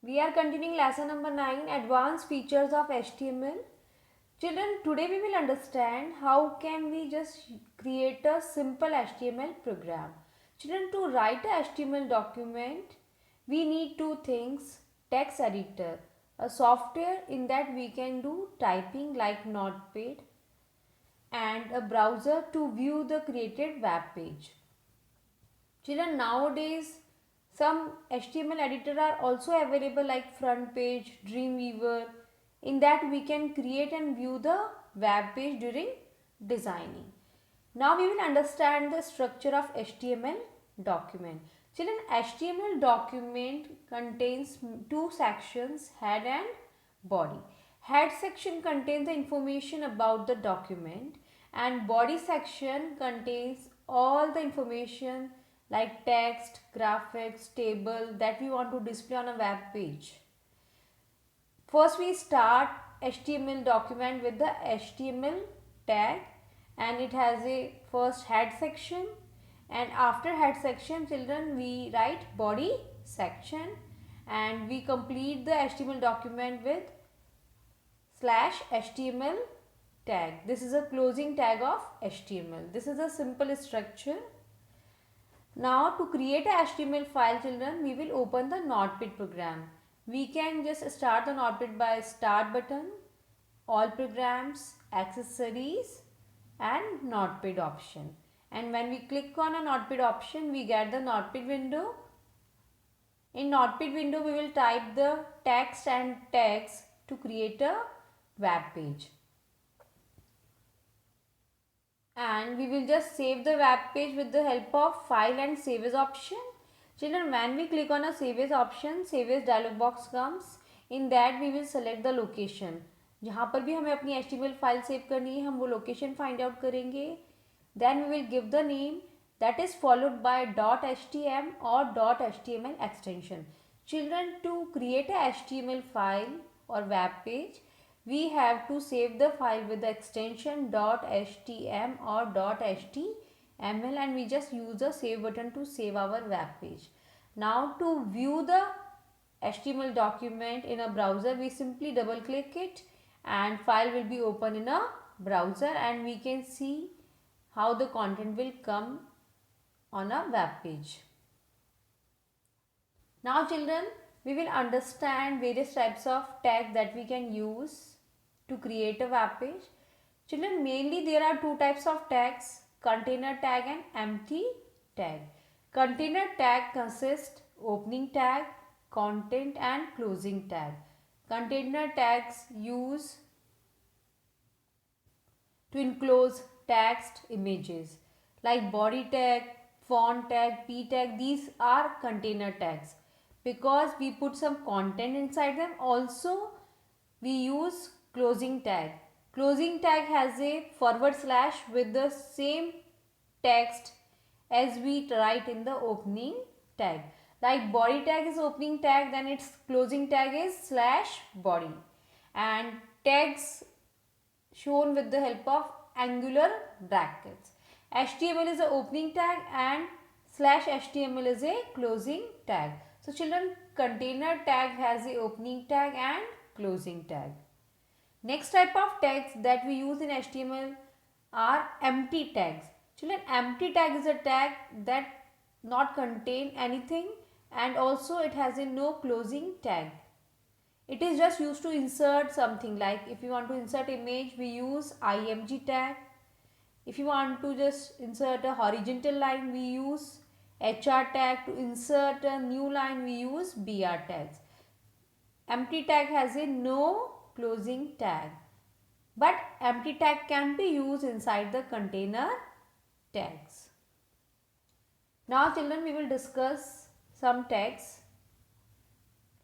We are continuing lesson number 9, Advanced Features of HTML. Children, today we will understand how can we just create a simple HTML program. Children, to write a HTML document, we need two things: text editor, a software in that we can do typing like Notepad, and a browser to view the created web page. Children, nowadays some HTML editor are also available like FrontPage, Dreamweaver. In that we can create and view the web page during designing. Now we will understand the structure of HTML document. Children, HTML document contains two sections, head and body. Head section contains the information about the document and body section contains all the information like text, graphics, table that we want to display on a web page. First we start HTML document with the HTML tag, and it has a first head section, and after head section children we write body section, and we complete the HTML document with /HTML tag. This is a closing tag of HTML. This is a simple structure. Now to create a HTML file children, we will open the Notepad program. We can just start the Notepad by start button, all programs, accessories and Notepad option. And when we click on a Notepad option, we get the Notepad window. In Notepad window, we will type the text and tags to create a web page. And we will just save the web page with the help of file and save as option. Children, when we click on a save as option, save as dialog box comes. In that we will select the location. जहाँ पर भी हमें अपनी HTML file save करनी है हम वो location find out करेंगे. Then we will give the name that is followed by .htm or .html extension. Children, to create a HTML file or web page, we have to save the file with the extension .htm or .html, and we just use the save button to save our web page. Now to view the HTML document in a browser, we simply double click it and file will be open in a browser, and we can see how the content will come on a web page. Now children, we will understand various types of tags that we can use to create a web page. Children, mainly there are two types of tags, container tag and empty tag. Container tag consists opening tag, content and closing tag. Container tags use to enclose text images like body tag, font tag, p tag. These are container tags because we put some content inside them. Also we use closing tag. Closing tag has a forward slash with the same text as we write in the opening tag. Like body tag is opening tag, then its closing tag is /body, and tags shown with the help of angular brackets. HTML is a opening tag and /HTML is a closing tag. So children, container tag has a opening tag and closing tag. Next type of tags that we use in HTML are empty tags. Children, empty tag is a tag that not contain anything, and also it has a no closing tag. It is just used to insert something, like if you want to insert image we use img tag. If you want to just insert a horizontal line we use hr tag. To insert a new line we use br tags. Empty tag has a no closing tag, but empty tag can be used inside the container tags. Now children, we will discuss some tags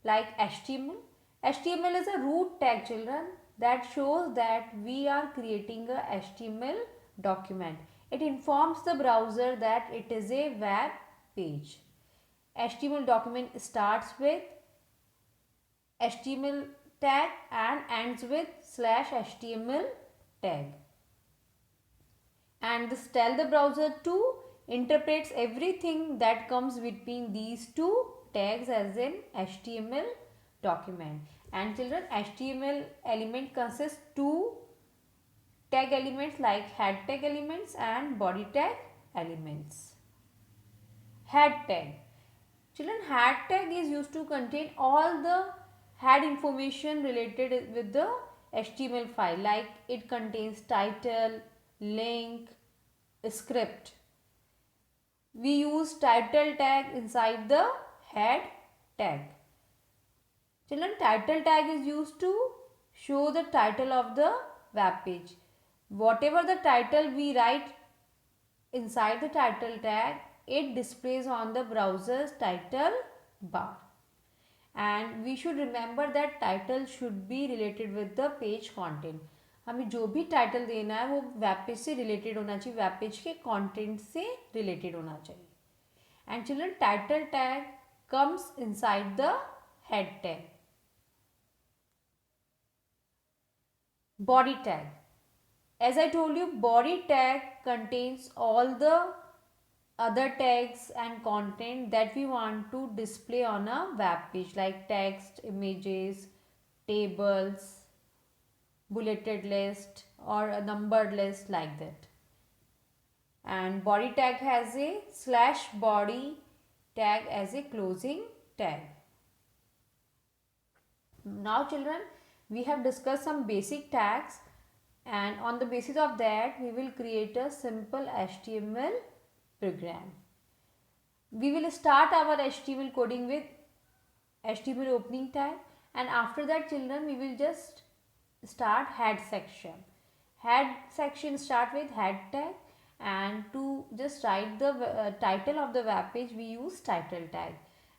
like HTML. HTML is a root tag children that shows that we are creating a HTML document. It informs the browser that it is a web page. HTML document starts with HTML tag and ends with /HTML tag. And this tell the browser to interprets everything that comes between these two tags as an HTML document. And children, HTML element consists two tag elements like head tag elements and body tag elements. Head tag. Children, head tag is used to contain all the head information related with the HTML file, like it contains title, link, script. We use title tag inside the head tag. Children, title tag is used to show the title of the web page. Whatever the title we write inside the title tag, it displays on the browser's title bar. And we should remember that title should be related with the page content. हमें जो भी title देना है वो web page से related होना चाहिए, web page के कंटेंट से रिलेटेड होना चाहिए. And children, title tag comes inside the head tag. Body tag. As I told you, body tag contains all the other tags and content that we want to display on a web page, like text, images, tables, bulleted list or a numbered list, like that. And body tag has a slash body tag as a closing tag. Now children, we have discussed some basic tags, and on the basis of that we will create a simple HTML program. We will start our HTML coding with HTML opening tag, and after that children, we will just start head section. Head section start with head tag, and to just write the title of the web page we use title tag,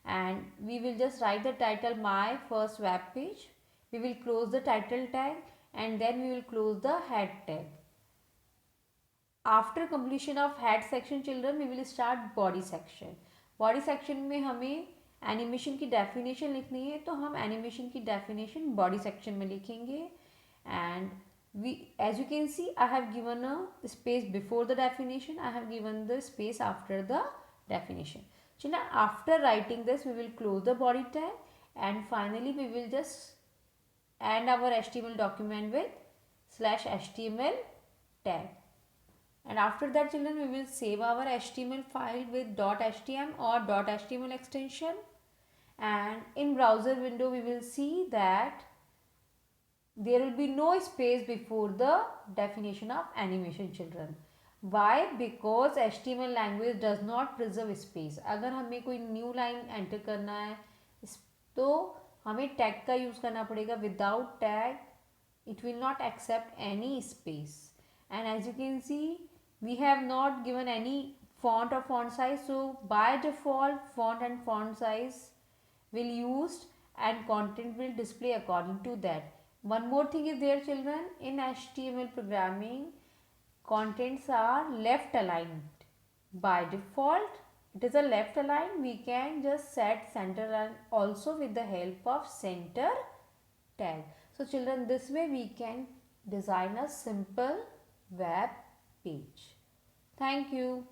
and we will just write the title my first web page. We will close the title tag and then we will close the head tag. After completion of head section children, we will start body section. Body section में हमें animation की definition लिखनी है, तो हम animation की definition body section में लिखेंगे. And we, as you can see, I have given a space before the definition, I have given the space after the definition. So now after writing this, we will close the body tag, and finally we will just end our HTML document with /HTML tag. And after that children, we will save our HTML file with .htm or .html extension, and in browser window we will see that there will be no space before the definition of animation children. Why? Because HTML language does not preserve space. अगर हमें कोई new line enter करना है तो हमें tag का use करना पड़ेगा. Without tag it will not accept any space. And as you can see, we have not given any font or font size, so by default font and font size will used and content will display according to that. One more thing is there children, in HTML programming contents are left aligned. By default it is a left align. We can just set center align also with the help of center tag. So children, this way we can design a simple web page. Thank you.